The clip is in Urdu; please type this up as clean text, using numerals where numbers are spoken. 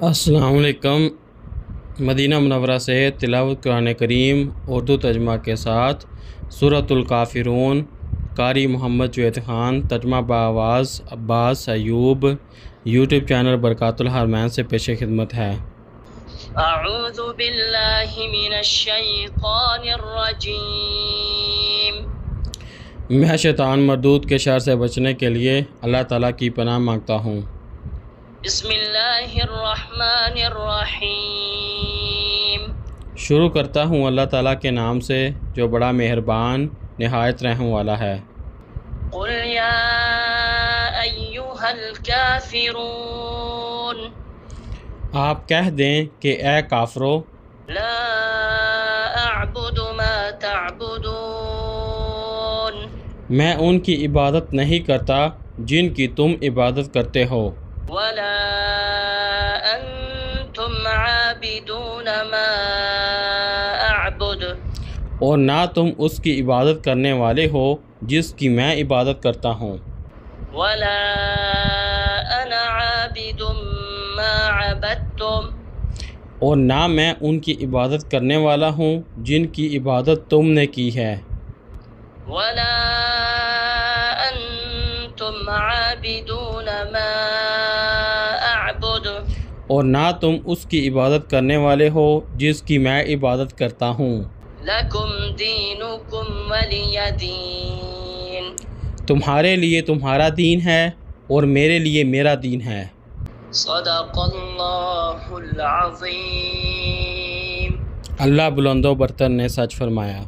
السلام علیکم۔ مدینہ منورہ سے تلاوت قرآن کریم اردو ترجمہ کے ساتھ سورۃ الکافرون، قاری محمد جوید خان، ترجمہ بآواز عباس ایوب، یوٹیوب چینل برکات الحرمین سے پیش خدمت ہے۔ اعوذ باللہ من الشیطان الرجیم۔ میں شیطان مردود کے شر سے بچنے کے لیے اللہ تعالیٰ کی پناہ مانگتا ہوں۔ بسم اللہ الرحمن الرحیم۔ شروع کرتا ہوں اللہ تعالیٰ کے نام سے جو بڑا مہربان نہایت رحم والا ہے۔ قل یا ایہا الکافرون، آپ کہہ دیں کہ اے کافرو، لا اعبد ما تعبدون، میں ان کی عبادت نہیں کرتا جن کی تم عبادت کرتے ہو، ولا انتم عابدون ما اعبد، اور نہ تم اس کی عبادت کرنے والے ہو جس کی میں عبادت کرتا ہوں، ولا انا عابد ما عبدتم، اور نہ میں ان کی عبادت کرنے والا ہوں جن کی عبادت تم نے کی ہے، ولا انتم عابدون ما اعبد، اور نہ تم اس کی عبادت کرنے والے ہو جس کی میں عبادت کرتا ہوں، لکم دینکم ولی دین، تمہارے لیے تمہارا دین ہے اور میرے لیے میرا دین ہے۔ صدق اللہ العظیم۔ اللہ بلند و برتر نے سچ فرمایا۔